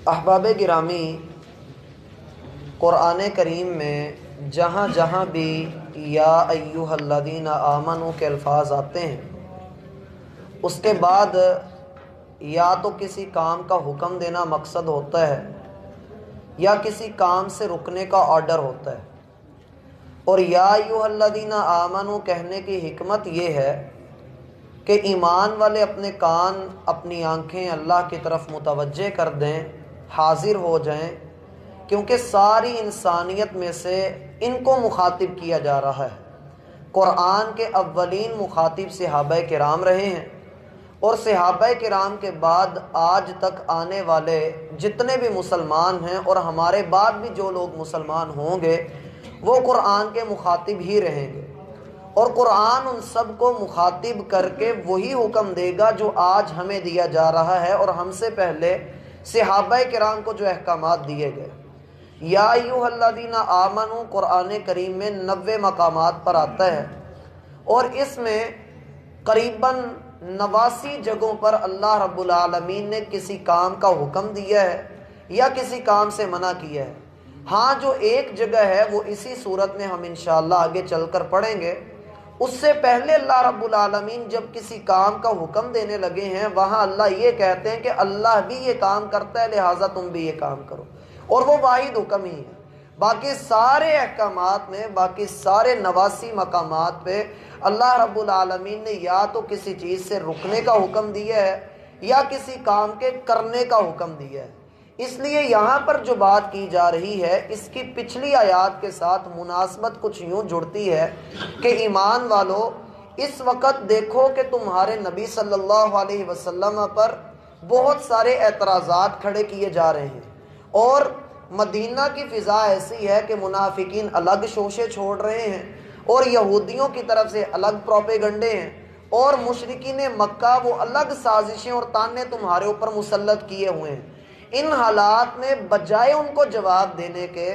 احباب گرامی، قرآن کریم میں جہاں جہاں بھی یا ایھا الذین آمنوا کے الفاظ آتے ہیں، اس کے بعد یا تو کسی کام کا حکم دینا مقصد ہوتا ہے یا کسی کام سے رکنے کا آرڈر ہوتا ہے۔ اور یا ایھا الذین آمنوا کہنے کی حکمت یہ ہے کہ ایمان والے اپنے کان، اپنی آنکھیں اللہ کی طرف متوجہ کر دیں، حاضر ہو جائیں، کیونکہ ساری انسانیت میں سے ان کو مخاطب کیا جا رہا ہے۔ قرآن کے اولین مخاطب صحابہ کرام رہے ہیں، اور صحابہ کرام کے بعد آج تک آنے والے جتنے بھی مسلمان ہیں اور ہمارے بعد بھی جو لوگ مسلمان ہوں گے وہ قرآن کے مخاطب ہی رہیں گے، اور قرآن ان سب کو مخاطب کر کے وہی حکم دے گا جو آج ہمیں دیا جا رہا ہے اور ہم سے پہلے صحابہ کرام کو جو احکامات دیے گئے۔ یا ایھا الذین آمنوا قرآن کریم میں 90 مقامات پر آتا ہے، اور اس میں قریباً 89 جگہوں پر اللہ رب العالمین نے کسی کام کا حکم دیا ہے یا کسی کام سے منع کیا ہے۔ ہاں، جو ایک جگہ ہے وہ اسی صورت میں ہم انشاءاللہ آگے چل کر پڑھیں گے۔ اس سے پہلے اللہ رب العالمین جب کسی کام کا حکم دینے لگے ہیں، وہاں اللہ یہ کہتے ہیں کہ اللہ بھی یہ کام کرتا ہے، لہٰذا تم بھی یہ کام کرو، اور وہ واحد حکم ہی ہے۔ باقی سارے احکامات میں، باقی سارے 89 مقامات پہ اللہ رب العالمین نے یا تو کسی چیز سے رکنے کا حکم دیا ہے یا کسی کام کے کرنے کا حکم دیا ہے۔ اس لیے یہاں پر جو بات کی جا رہی ہے اس کی پچھلی آیات کے ساتھ مناسبت کچھ یوں جڑتی ہے کہ ایمان والو، اس وقت دیکھو کہ تمہارے نبی صلی اللہ علیہ وسلم پر بہت سارے اعتراضات کھڑے کیے جا رہے ہیں، اور مدینہ کی فضا ایسی ہے کہ منافقین الگ شوشے چھوڑ رہے ہیں، اور یہودیوں کی طرف سے الگ پروپیگنڈے ہیں، اور مشرکین مکہ وہ الگ سازشیں اور تانے تمہارے اوپر مسلط کیے ہوئے ہیں۔ ان حالات میں بجائے ان کو جواب دینے کے،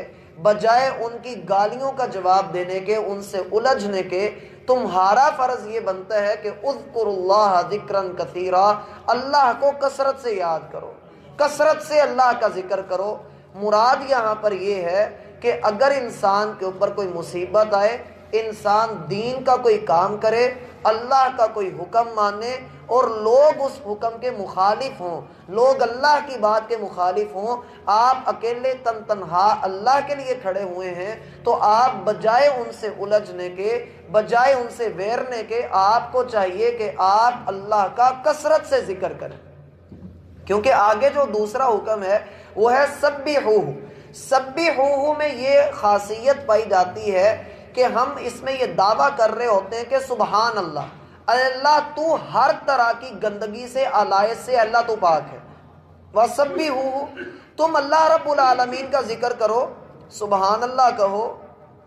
بجائے ان کی گالیوں کا جواب دینے کے، ان سے الجھنے کے، تمہارا فرض یہ بنتا ہے کہ اذکروا اللہ ذکرا کثیرا، اللہ کو کثرت سے یاد کرو، کثرت سے اللہ کا ذکر کرو۔ مراد یہاں پر یہ ہے کہ اگر انسان کے اوپر کوئی مصیبت آئے، انسان دین کا کوئی کام کرے، اللہ کا کوئی حکم مانے، اور لوگ اس حکم کے مخالف ہوں، لوگ اللہ کی بات کے مخالف ہوں، آپ اکیلے تنہا اللہ کے لیے کھڑے ہوئے ہیں، تو آپ بجائے ان سے الجھنے کے، بجائے ان سے ویرنے کے، آپ کو چاہیے کہ آپ اللہ کا کثرت سے ذکر کریں، کیونکہ آگے جو دوسرا حکم ہے وہ ہے سبحوہ۔ سبحوہ میں یہ خاصیت پائی جاتی ہے کہ ہم اس میں یہ دعویٰ کر رہے ہوتے ہیں کہ سبحان اللہ، اللہ تو ہر طرح کی گندگی سے، علائق سے اللہ تو پاک ہے۔ وَسَبِّحُوهُ، تم اللہ رب العالمین کا ذکر کرو، سبحان اللہ کہو،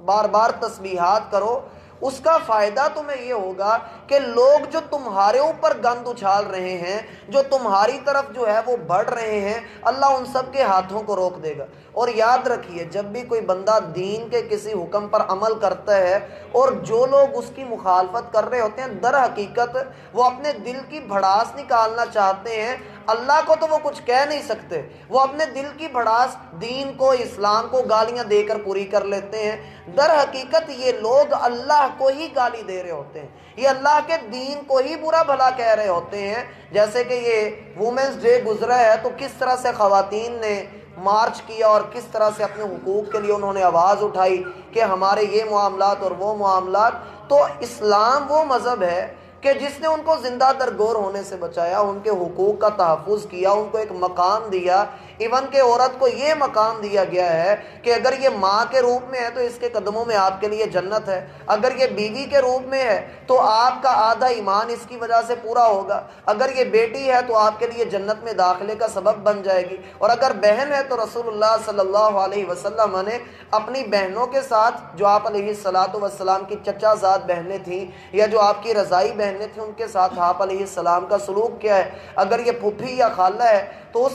بار بار تسبیحات کرو۔ اس کا فائدہ تمہیں یہ ہوگا کہ لوگ جو تمہارے اوپر گند اچھال رہے ہیں، جو تمہاری طرف جو ہے وہ بڑھ رہے ہیں، اللہ ان سب کے ہاتھوں کو روک دے گا۔ اور یاد رکھیے، جب بھی کوئی بندہ دین کے کسی حکم پر عمل کرتا ہے اور جو لوگ اس کی مخالفت کر رہے ہوتے ہیں، در حقیقت وہ اپنے دل کی بھڑاس نکالنا چاہتے ہیں، اللہ کو تو وہ کچھ کہہ نہیں سکتے، وہ اپنے دل کی بھڑاس دین کو، اسلام کو گالیاں دے کر پوری کر لیتے ہیں۔ در حقیقت یہ لوگ اللہ کو ہی گالی دے رہے ہوتے ہیں، یہ اللہ کے دین کو ہی برا بھلا کہہ رہے ہوتے ہیں۔ جیسے کہ یہ وومنز ڈے گزرا ہے تو کس طرح سے خواتین نے مارچ کیا اور کس طرح سے اپنے حقوق کے لیے انہوں نے آواز اٹھائی کہ ہمارے یہ معاملات اور وہ معاملات۔ تو اسلام وہ مذہب ہے کہ جس نے ان کو زندہ درگور ہونے سے بچایا، ان کے حقوق کا تحفظ کیا، ان کو ایک مقام دیا۔ ایون کہ عورت کو یہ مقام دیا گیا ہے کہ اگر یہ ماں کے روپ میں ہے تو اس کے قدموں میں آپ کے لیے جنت ہے، اگر یہ بیوی کے روپ میں ہے تو آپ کا آدھا ایمان اس کی وجہ سے پورا ہوگا، اگر یہ بیٹی ہے تو آپ کے لیے جنت میں داخلے کا سبب بن جائے گی، اور اگر بہن ہے تو رسول اللہ صلی اللہ علیہ وسلم نے اپنی بہنوں کے ساتھ، جو آپ علیہ الصلاۃ والسلام کی چچا زاد بہنیں تھیں یا جو آپ کی رضائی بہنیں تھیں، ان کے ساتھ آپ علیہ السلام کا سلوک کیا ہے۔ اگر یہ پھوپھی یا خالہ ہے تو اس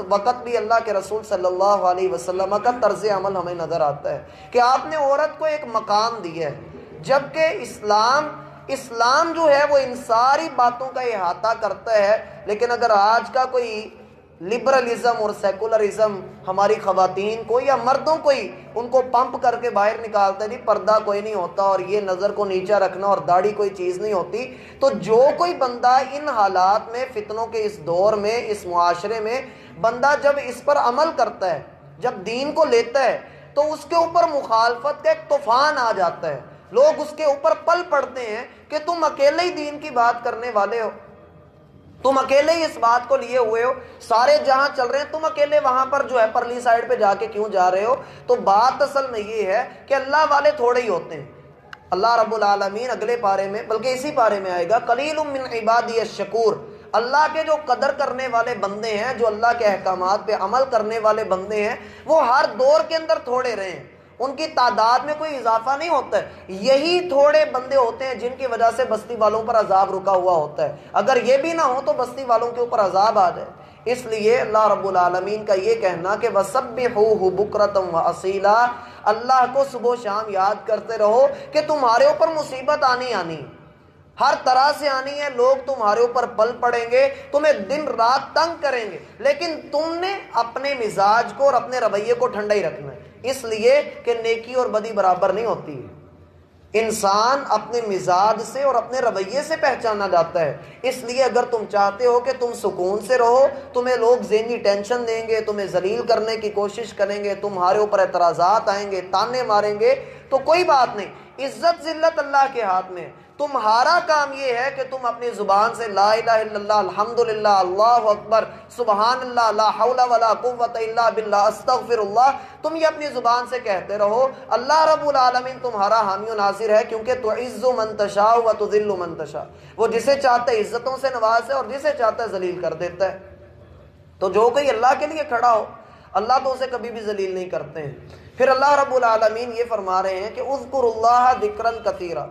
وقت بھی اللہ کے رسول صلی اللہ علیہ وسلم کا طرز عمل ہمیں نظر آتا ہے کہ آپ نے عورت کو ایک مقام دیا ہے، جبکہ اسلام جو ہے وہ ان ساری باتوں کا احاطہ کرتا ہے۔ لیکن اگر آج کا کوئی لبرلزم اور سیکولرزم ہماری خواتین کو یا مردوں کو ہی ان کو پمپ کر کے باہر نکالتا ہے، نہیں پردہ کوئی نہیں ہوتا اور یہ نظر کو نیچا رکھنا اور داڑھی کوئی چیز نہیں ہوتی۔ تو جو کوئی بندہ ان حالات میں، فتنوں کے اس دور میں، اس معاشرے میں بندہ جب اس پر عمل کرتا ہے، جب دین کو لیتا ہے، تو اس کے اوپر مخالفت کا ایک طوفان آ جاتا ہے۔ لوگ اس کے اوپر پل پڑتے ہیں کہ تم اکیلے ہی دین کی بات کرنے والے ہو، تم اکیلے ہی اس بات کو لیے ہوئے ہو، سارے جہاں چل رہے ہیں، تم اکیلے وہاں پر جو ہے پرلی سائڈ پہ جا کے کیوں جا رہے ہو؟ تو بات اصل میں یہ ہے کہ اللہ والے تھوڑے ہی ہوتے ہیں۔ اللہ رب العالمین اگلے پارے میں، بلکہ اسی پارے میں آئے گا، قلیل من عبادی الشکور، اللہ کے جو قدر کرنے والے بندے ہیں، جو اللہ کے احکامات پہ عمل کرنے والے بندے ہیں، وہ ہر دور کے اندر تھوڑے رہے ہیں، ان کی تعداد میں کوئی اضافہ نہیں ہوتا ہے۔ یہی تھوڑے بندے ہوتے ہیں جن کی وجہ سے بستی والوں پر عذاب رکا ہوا ہوتا ہے۔ اگر یہ بھی نہ ہو تو بستی والوں کے اوپر عذاب آ جائے۔ اس لیے اللہ رب العالمین کا یہ کہنا کہ وَسَبِّحُوهُ بُكْرَةً وَأَصِيلًا، اللہ کو صبح و شام یاد کرتے رہو کہ تمہارے اوپر مصیبت آنی ہر طرح سے آنی ہے، لوگ تمہارے اوپر پل پڑیں گے، تمہیں دن رات تنگ کریں گے، لیکن تم نے اپنے مزاج کو اور اپنے رویے کو ٹھنڈا ہی رکھنا ہے، اس لیے کہ نیکی اور بدی برابر نہیں ہوتی ہے۔ انسان اپنے مزاج سے اور اپنے رویے سے پہچانا جاتا ہے۔ اس لیے اگر تم چاہتے ہو کہ تم سکون سے رہو، تمہیں لوگ ذہنی ٹینشن دیں گے، تمہیں ذلیل کرنے کی کوشش کریں گے، تمہارے اوپر اعتراضات آئیں گے، تانے ماریں گے، تو کوئی بات نہیں، عزت ذلت اللہ کے ہاتھ میں ہے۔ تمہارا کام یہ ہے کہ تم اپنی زبان سے لا الہ الا اللہ، الحمدللہ، اللہ اکبر، سبحان اللہ، لا حول ولا قوت الا باللہ، استغفر اللہ، تم یہ اپنی زبان سے کہتے رہو۔ اللہ رب العالمین تمہارا حامی و ناصر ہے، کیونکہ تعز من تشاء و تذل من تشاء، وہ جسے چاہتا ہے عزتوں سے نوازتا ہے اور جسے چاہتا ہے ذلیل کر دیتا ہے۔ تو جو کوئی اللہ کے لیے کھڑا ہو، اللہ تو اسے کبھی بھی ذلیل نہیں کرتے ہیں۔ پھر اللہ رب العالمین یہ فرما رہے ہیں کہ اذکر اللہ ذکرا کثیرا،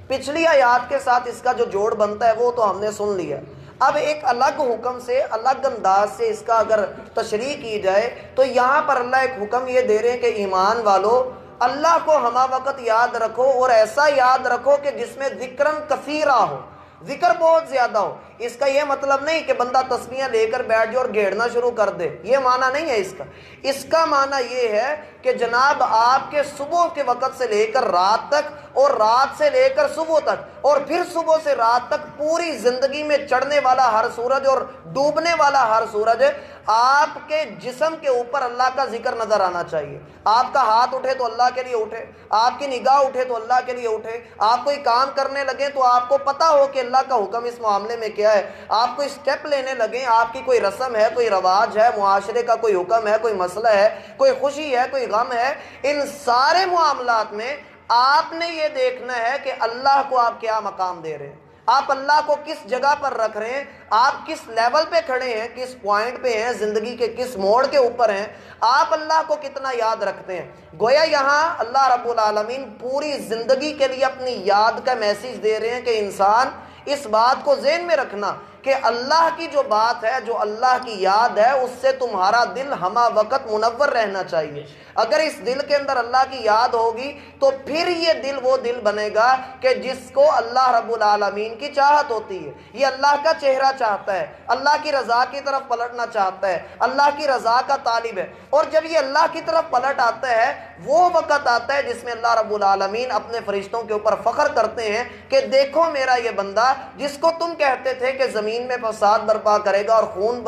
پچھلی آیات کے ساتھ اس کا جو جوڑ بنتا ہے وہ تو ہم نے سن لیا۔ اب ایک الگ حکم سے، الگ انداز سے اس کا اگر تشریح کی جائے تو یہاں پر اللہ ایک حکم یہ دے رہے ہیں کہ ایمان والو، اللہ کو ہمہ وقت یاد رکھو، اور ایسا یاد رکھو کہ جس میں ذکرن کثیرا ہو، ذکر بہت زیادہ ہو۔ اس کا یہ مطلب نہیں کہ بندہ تسبیحیں لے کر بیٹھ جائے اور گھیڑنا شروع کر دے، یہ معنی نہیں ہے اس کا۔ اس کا معنی یہ ہے کہ جناب آپ کے صبح کے وقت سے لے کر رات تک، اور رات سے لے کر صبح تک، اور پھر صبح سے رات تک پوری زندگی میں چڑھنے والا ہر سورج اور ڈوبنے والا ہر سورج، آپ کے جسم کے اوپر اللہ کا ذکر نظر آنا چاہیے۔ آپ کا ہاتھ اٹھے تو اللہ کے لیے اٹھے، آپ کی نگاہ اٹھے تو اللہ کے لیے اٹھے، آپ کوئی کام کرنے لگے تو آپ کو پتہ ہو کہ اللہ کا حکم اس معاملے میں کیا ہے، آپ کوئی اسٹیپ لینے لگیں، آپ کی کوئی رسم ہے، کوئی رواج ہے، معاشرے کا کوئی حکم ہے، کوئی مسئلہ ہے، کوئی خوشی ہے، کوئی غم ہے، ان سارے معاملات میں آپ نے یہ دیکھنا ہے کہ اللہ کو آپ کیا مقام دے رہے ہیں، آپ اللہ کو کس جگہ پر رکھ رہے ہیں، آپ کس لیول پہ کھڑے ہیں، کس پوائنٹ پہ ہیں، زندگی کے کس موڑ کے اوپر ہیں، آپ اللہ کو کتنا یاد رکھتے ہیں۔ گویا یہاں اللہ رب العالمین پوری زندگی کے لیے اپنی یاد کا میسیج دے رہے ہیں کہ انسان اس بات کو ذہن میں رکھنا کہ اللہ کی جو بات ہے، جو اللہ کی یاد ہے، اس سے تمہارا دل ہمہ وقت منور رہنا چاہیے۔ اگر اس دل کے اندر اللہ کی یاد ہوگی تو پھر یہ دل وہ دل بنے گا کہ جس کو اللہ رب العالمین کی چاہت ہوتی ہے، یہ اللہ کا چہرہ چاہتا ہے، اللہ کی رضا کی طرف پلٹنا چاہتا ہے، اللہ کی رضا کا طالب ہے۔ اور جب یہ اللہ کی طرف پلٹ آتا ہے، وہ وقت آتا ہے جس میں اللہ رب العالمین اپنے فرشتوں کے اوپر فخر کرتے ہیں کہ دیکھو میرا یہ بندہ جس کو تم کہتے تھے کہ زمین میں فساد برپا کرے گا اور خون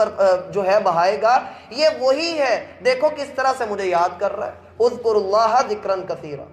جو ہے بہائے گا، یہ وہی ہے، دیکھو کس طرح سے مجھے یاد کر رہا ہے۔ اذکر اللہ ذکرا کثیرا،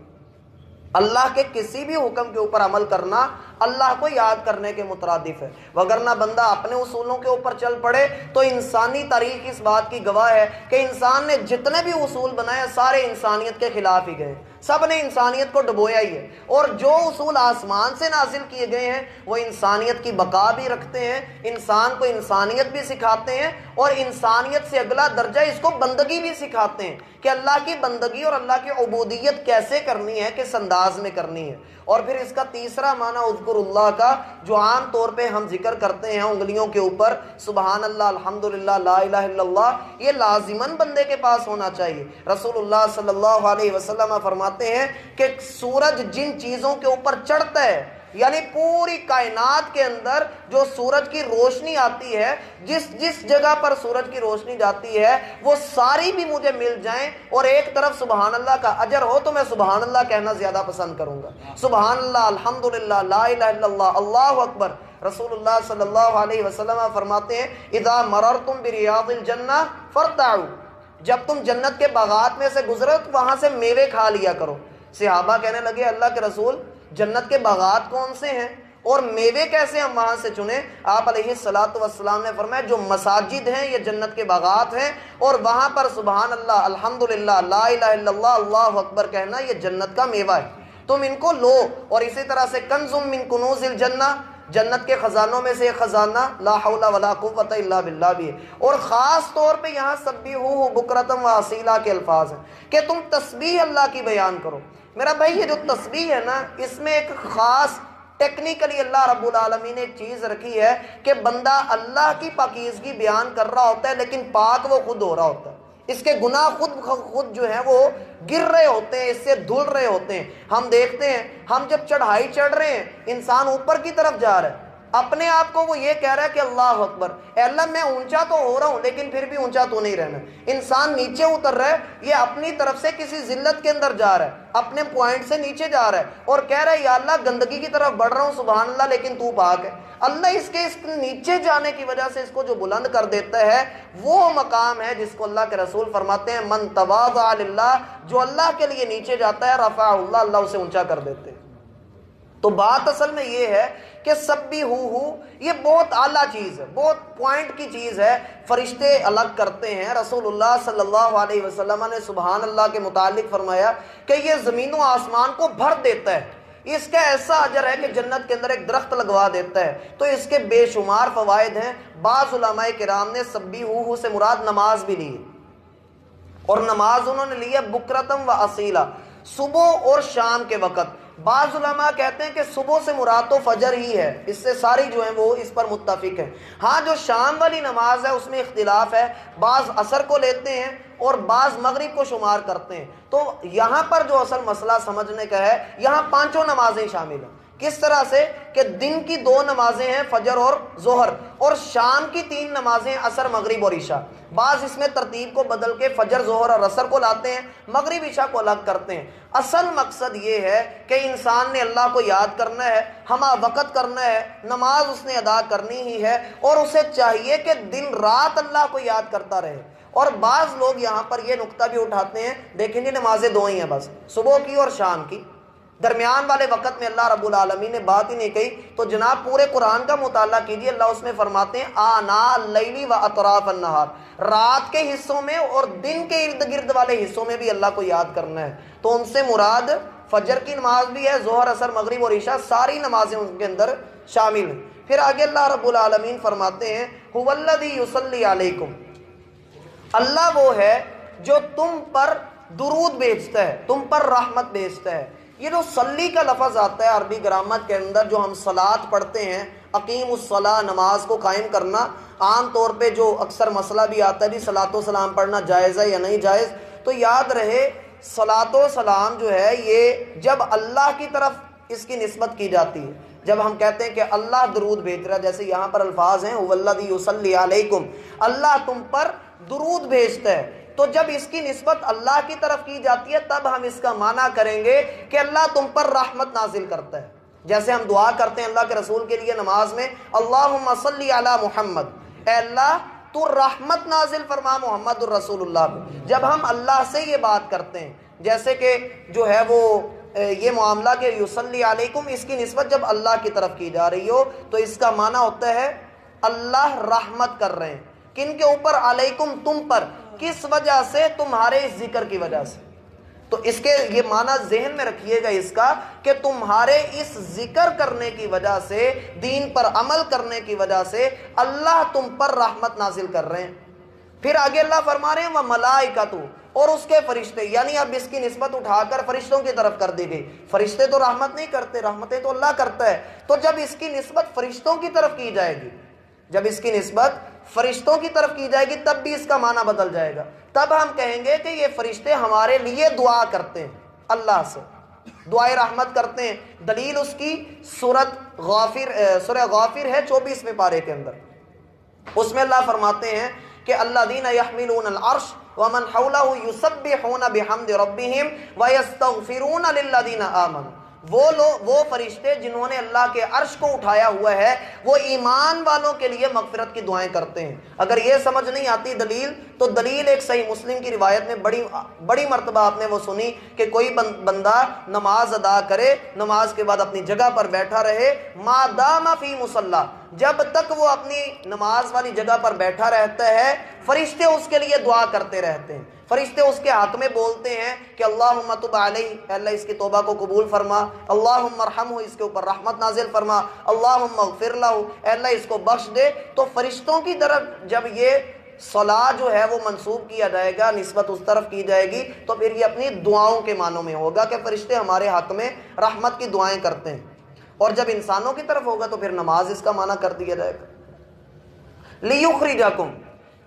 اللہ کے کسی بھی حکم کے اوپر عمل کرنا اللہ کو یاد کرنے کے مترادف ہے، وگرنہ بندہ اپنے اصولوں کے اوپر چل پڑے تو انسانی تاریخ اس بات کی گواہ ہے کہ انسان نے جتنے بھی اصول بنائے سارے انسانیت کے خلاف ہی گئے، سب نے انسانیت کو ڈبویا ہی ہے، اور جو اصول آسمان سے نازل کیے گئے ہیں وہ انسانیت کی بقا بھی رکھتے ہیں، انسان کو انسانیت بھی سکھاتے ہیں، اور انسانیت سے اگلا درجہ اس کو بندگی بھی سکھاتے ہیں کہ اللہ کی بندگی اور اللہ کی عبودیت کیسے کرنی ہے، کس انداز میں کرنی ہے۔ اور پھر اس کا تیسرا معنی اذکر اللہ کا، جو عام طور پہ ہم ذکر کرتے ہیں انگلیوں کے اوپر، سبحان اللہ، الحمدللہ، لا الہ الا اللہ، یہ لازماً بندے کے پاس ہونا چاہیے۔ رسول اللہ صلی اللہ علیہ وسلم فرماتے ہیں کہ سورج جن چیزوں کے اوپر چڑھتا ہے یعنی پوری کائنات کے اندر جو سورج کی روشنی آتی ہے، جس جگہ پر سورج کی روشنی جاتی ہے وہ ساری بھی مجھے مل جائیں اور ایک طرف سبحان اللہ کا اجر ہو تو میں سبحان اللہ کہنا زیادہ پسند کروں گا۔ سبحان اللہ، الحمدللہ، لا الہ الا اللہ، اللہ اکبر۔ رسول اللہ صلی اللہ علیہ وسلم فرماتے ہیں اذا مررتم بریاض الجنہ فرتعوا، جب تم جنت کے باغات میں سے گزرو تو وہاں سے میوے کھا لیا کرو۔ صحابہ کہنے لگے اللہ کے رسول جنت کے باغات کون سے ہیں اور میوے کیسے ہم وہاں سے چنیں؟ آپ علیہ الصلوۃ والسلام نے فرمایا جو مساجد ہیں یہ جنت کے باغات ہیں، اور وہاں پر سبحان اللہ، الحمدللہ، لا الہ الا اللہ، اللہ اکبر کہنا یہ جنت کا میوہ ہے، تم ان کو لو۔ اور اسی طرح سے کنزم من کنوز الجنہ، جنت کے خزانوں میں سے ایک خزانہ لا حول ولا قوت الا باللہ بھی ہے۔ اور خاص طور پہ یہاں سبحوہ بکرۃ و اصیلا کے الفاظ ہیں کہ تم تسبیح اللہ کی بیان کرو۔ میرا بھائی یہ جو تسبیح ہے نا، اس میں ایک خاص ٹیکنیکلی اللہ رب العالمین نے ایک چیز رکھی ہے کہ بندہ اللہ کی پاکیزگی بیان کر رہا ہوتا ہے لیکن پاک وہ خود ہو رہا ہوتا ہے، اس کے گناہ خود جو ہیں وہ گر رہے ہوتے ہیں، اس سے دھل رہے ہوتے ہیں۔ ہم دیکھتے ہیں ہم جب چڑھائی چڑھ رہے ہیں، انسان اوپر کی طرف جا رہا ہے، اپنے آپ کو وہ یہ کہہ رہا ہے کہ اللہ اکبر، اے اللہ میں اونچا تو ہو رہا ہوں لیکن پھر بھی اونچا تو نہیں رہنا۔ انسان نیچے اتر رہا ہے، یہ اپنی طرف سے کسی ذلت کے اندر جا رہا ہے، اپنے پوائنٹ سے نیچے جا رہا ہے اور کہہ رہا ہے یا اللہ گندگی کی طرف بڑھ رہا ہوں سبحان اللہ لیکن تو پاک ہے۔ اللہ اس نیچے جانے کی وجہ سے اس کو جو بلند کر دیتا ہے وہ مقام ہے جس کو اللہ کے رسول فرماتے ہیں من تواضع للہ، جو اللہ کے لیے نیچے جاتا ہے رفعہ اللہ، اللہ اسے اونچا کر دیتے ہیں۔ تو بات اصل میں یہ ہے کہ سبحوہ یہ بہت اعلیٰ چیز ہے، بہت پوائنٹ کی چیز ہے، فرشتے الگ کرتے ہیں۔ رسول اللہ صلی اللہ علیہ وسلم نے سبحان اللہ کے متعلق فرمایا کہ یہ زمین و آسمان کو بھر دیتا ہے، اس کا ایسا اجر ہے کہ جنت کے اندر ایک درخت لگوا دیتا ہے۔ تو اس کے بے شمار فوائد ہیں۔ بعض علماء کرام نے سبحوہ سے مراد نماز بھی لی، اور نماز انہوں نے لی ہے بکرتم و اصیلا، صبح اور شام کے وقت۔ بعض علماء کہتے ہیں کہ صبح سے مراد تو فجر ہی ہے، اس سے ساری جو ہیں وہ اس پر متفق ہیں۔ ہاں جو شام والی نماز ہے اس میں اختلاف ہے، بعض عصر کو لیتے ہیں اور بعض مغرب کو شمار کرتے ہیں۔ تو یہاں پر جو اصل مسئلہ سمجھنے کا ہے، یہاں پانچوں نمازیں شامل ہیں۔ کس طرح سے کہ دن کی 2 نمازیں ہیں فجر اور ظہر، اور شام کی 3 نمازیں عصر مغرب اور عشاء۔ بعض اس میں ترتیب کو بدل کے فجر ظہر اور عصر کو لاتے ہیں، مغرب عشاء کو الگ کرتے ہیں۔ اصل مقصد یہ ہے کہ انسان نے اللہ کو یاد کرنا ہے، ہمہ وقت کرنا ہے، نماز اس نے ادا کرنی ہی ہے، اور اسے چاہیے کہ دن رات اللہ کو یاد کرتا رہے۔ اور بعض لوگ یہاں پر یہ نقطہ بھی اٹھاتے ہیں، دیکھیں جی نمازیں 2 ہی ہیں بس، صبح کی اور شام کی، درمیان والے وقت میں اللہ رب العالمین نے بات ہی نہیں کہی۔ تو جناب پورے قرآن کا مطالعہ کیجئے، اللہ اس میں فرماتے ہیں آناء اللیل و اطراف النہار، رات کے حصوں میں اور دن کے ارد گرد والے حصوں میں بھی اللہ کو یاد کرنا ہے۔ تو ان سے مراد فجر کی نماز بھی ہے، ظہر عصر مغرب اور عشاء ساری نمازیں ان کے اندر شامل ہیں۔ پھر آگے اللہ رب العالمین فرماتے ہیں هو الذی یصلی علیکم، اللہ وہ ہے جو تم پر درود بھیجتا ہے، تم پر رحمت بھیجتا ہے۔ یہ جو صلی کا لفظ آتا ہے عربی گرامر کے اندر، جو ہم صلاۃ پڑھتے ہیں، اقیم الصلاۃ، نماز کو قائم کرنا، عام طور پہ جو اکثر مسئلہ بھی آتا ہے جی صلاۃ و سلام پڑھنا جائز ہے یا نہیں جائز، تو یاد رہے صلاۃ و سلام جو ہے یہ جب اللہ کی طرف اس کی نسبت کی جاتی ہے، جب ہم کہتے ہیں کہ اللہ درود بھیج رہا ہے، جیسے یہاں پر الفاظ ہیں هو الذی یصلی علیکم، اللہ تم پر درود بھیجتا ہے، تو جب اس کی نسبت اللہ کی طرف کی جاتی ہے تب ہم اس کا معنی کریں گے کہ اللہ تم پر رحمت نازل کرتا ہے۔ جیسے ہم دعا کرتے ہیں اللہ کے رسول کے لیے نماز میں اللہم صلی علی محمد، اے اللہ تو رحمت نازل فرما محمد الرسول اللہ پہ۔ جب ہم اللہ سے یہ بات کرتے ہیں، جیسے کہ جو ہے وہ یہ معاملہ کہ یصلی علیکم، اس کی نسبت جب اللہ کی طرف کی جا رہی ہو تو اس کا معنی ہوتا ہے اللہ رحمت کر رہے ہیں۔ کن کے اوپر؟ علیکم، تم پر۔ کس وجہ سے؟ تمہارے اس ذکر کی وجہ سے۔ تو اس کے یہ معنی ذہن میں رکھیے گا اس کا کہ تمہارے اس ذکر کرنے کی وجہ سے، دین پر عمل کرنے کی وجہ سے اللہ تم پر رحمت نازل کر رہے ہیں۔ پھر آگے اللہ فرما رہے ہیں وَمَلَائِکَتُ، اور اس کے فرشتے، یعنی اب اس کی نسبت اٹھا کر فرشتوں کی طرف کر دی گئی۔ فرشتے تو رحمت نہیں کرتے، رحمتیں تو اللہ کرتا ہے۔ تو جب اس کی نسبت فرشتوں کی طرف کی جائے گی، جب اس کی نسبت فرشتوں کی طرف کی جائے گی تب بھی اس کا معنی بدل جائے گا۔ تب ہم کہیں گے کہ یہ فرشتے ہمارے لیے دعا کرتے ہیں اللہ سے، دعائے رحمت کرتے ہیں. دلیل اس کی سورہ غافر ہے 24ویں پارے کے اندر. اس میں اللہ فرماتے ہیں کہ الذین یحملون العرش ومن حولہ یسبحون بحمد ربہم ویستغفرون للذین آمنوا. وہ فرشتے جنہوں نے اللہ کے عرش کو اٹھایا ہوا ہے وہ ایمان والوں کے لیے مغفرت کی دعائیں کرتے ہیں. اگر یہ سمجھ نہیں آتی دلیل تو دلیل ایک صحیح مسلم کی روایت میں بڑی مرتبہ آپ نے وہ سنی کہ کوئی بندہ نماز ادا کرے, نماز کے بعد اپنی جگہ پر بیٹھا رہے, ما دام فی مصلی, جب تک وہ اپنی نماز والی جگہ پر بیٹھا رہتا ہے فرشتے اس کے لیے دعا کرتے رہتے ہیں. فرشتے اس کے حق میں بولتے ہیں کہ اللہم تب علیہ, اللہ اس کی توبہ کو قبول فرما, اللہم ارحمہ, اس کے اوپر رحمت نازل فرما, اللہم اغفر لہ, اللہ اس کو بخش دے. تو فرشتوں کی طرف جب یہ صلاح جو ہے وہ منسوب کیا جائے گا, نسبت اس طرف کی جائے گی, تو پھر یہ اپنی دعاؤں کے معنوں میں ہوگا کہ فرشتے ہمارے حق میں رحمت کی دعائیں کرتے ہیں. اور جب انسانوں کی طرف ہوگا تو پھر نماز اس کا معنی کر دیا جائے گا. لیخرجکم,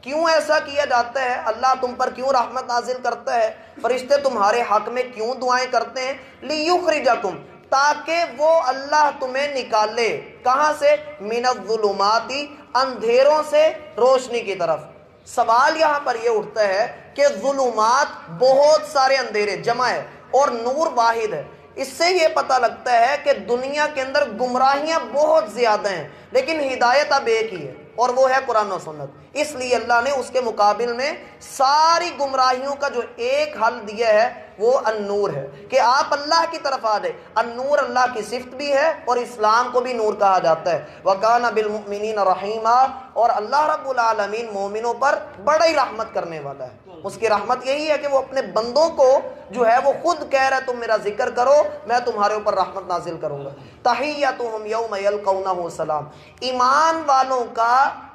کیوں ایسا کیا جاتا ہے؟ اللہ تم پر کیوں رحمت نازل کرتا ہے؟ فرشتے تمہارے حق میں کیوں دعائیں کرتے ہیں؟ لیخرجکم, تاکہ وہ اللہ تمہیں نکالے. کہاں سے؟ من الظلمات, اندھیروں سے روشنی کی طرف. سوال یہاں پر یہ اٹھتا ہے کہ ظلمات بہت سارے اندھیرے جمع ہے اور نور واحد ہے. اس سے یہ پتہ لگتا ہے کہ دنیا کے اندر گمراہیاں بہت زیادہ ہیں لیکن ہدایت اب ایک ہی ہے اور وہ ہے قرآن و سنت. اس لیے اللہ نے اس کے مقابل میں ساری گمراہیوں کا جو ایک حل دیا ہے وہ النور ہے کہ آپ اللہ کی طرف آ جائے. النور اللہ کی صفت بھی ہے اور اسلام کو بھی نور کہا جاتا ہے. وَكَانَ بِالْمُؤْمِنِينَ رَحِيمًا, اور اللہ رب العالمین مومنوں پر بڑا ہی رحمت کرنے والا ہے. اس کی رحمت یہی ہے کہ وہ اپنے بندوں کو جو ہے وہ خود کہہ رہا ہے تم میرا ذکر کرو میں تمہارے اوپر رحمت نازل کروں گا. تحیتہم یوم یلقونہ سلام, ایمان والوں کا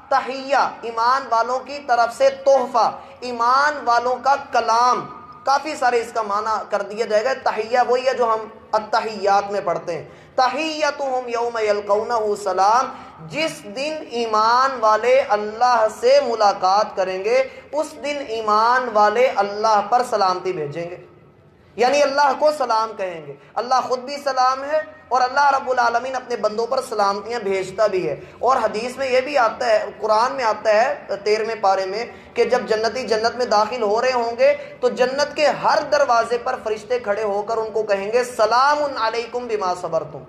تحیہ, ایمان والوں کی طرف سے تحفہ, ایمان والوں کا کلام. کافی سارے اس کا معنی کر دیا جائے گا. تحیہ وہی ہے جو ہم التحیات میں پڑھتے ہیں. تحیتہم یوم یلقونہ سلام, جس دن ایمان والے اللہ سے ملاقات کریں گے اس دن ایمان والے اللہ پر سلامتی بھیجیں گے, یعنی اللہ کو سلام کہیں گے. اللہ خود بھی سلام ہے اور اللہ رب العالمین اپنے بندوں پر سلامتیاں بھیجتا بھی ہے. اور حدیث میں یہ بھی آتا ہے, قرآن میں آتا ہے 13ویں پارے میں کہ جب جنتی جنت میں داخل ہو رہے ہوں گے تو جنت کے ہر دروازے پر فرشتے کھڑے ہو کر ان کو کہیں گے سلام علیکم بما صبرتم,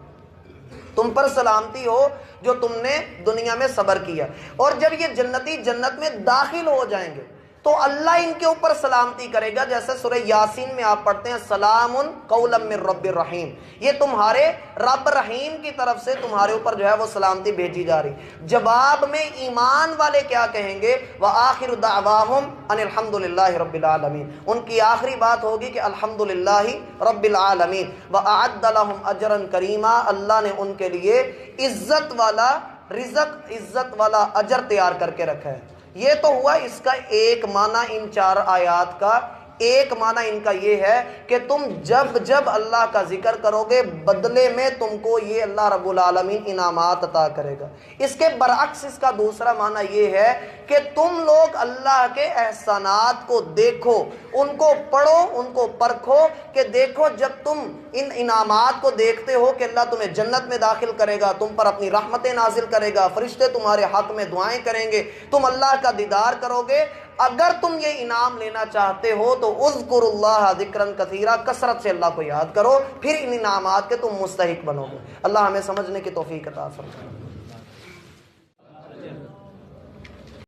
تم پر سلامتی ہو جو تم نے دنیا میں صبر کیا. اور جب یہ جنتی جنت میں داخل ہو جائیں گے تو اللہ ان کے اوپر سلامتی کرے گا, جیسے سورہ یاسین میں آپ پڑھتے ہیں سلام قولا من رب الرحیم, یہ تمہارے رب رحیم کی طرف سے تمہارے اوپر جو ہے وہ سلامتی بھیجی جا رہی. جواب میں ایمان والے کیا کہیں گے؟ وآخر دعواہم ان الحمد للہ رب العالمین, ان کی آخری بات ہوگی کہ الحمد للہ رب العالمین. وأعد لهم اجرا کریما, اللہ نے ان کے لیے عزت والا رزق, عزت والا اجر تیار کر کے رکھا ہے. یہ تو ہوا اس کا ایک معنی, ان 4 آیات کا ایک معنی ان کا یہ ہے کہ تم جب اللہ کا ذکر کرو گے بدلے میں تم کو یہ اللہ رب العالمین انعامات عطا کرے گا. اس کے برعکس اس کا دوسرا معنی یہ ہے کہ تم لوگ اللہ کے احسانات کو دیکھو, ان کو پڑھو, ان کو پرکھو کہ دیکھو جب تم ان انعامات کو دیکھتے ہو کہ اللہ تمہیں جنت میں داخل کرے گا, تم پر اپنی رحمتیں نازل کرے گا, فرشتے تمہارے حق میں دعائیں کریں گے, تم اللہ کا دیدار کرو گے. اگر تم یہ انعام لینا چاہتے ہو تو اذکروا اللہ ذکرا کثیرا, کثرت سے اللہ کو یاد کرو, پھر ان انعامات کے تم مستحق بنو گے. اللہ ہمیں سمجھنے کی توفیق عطا فرمائے.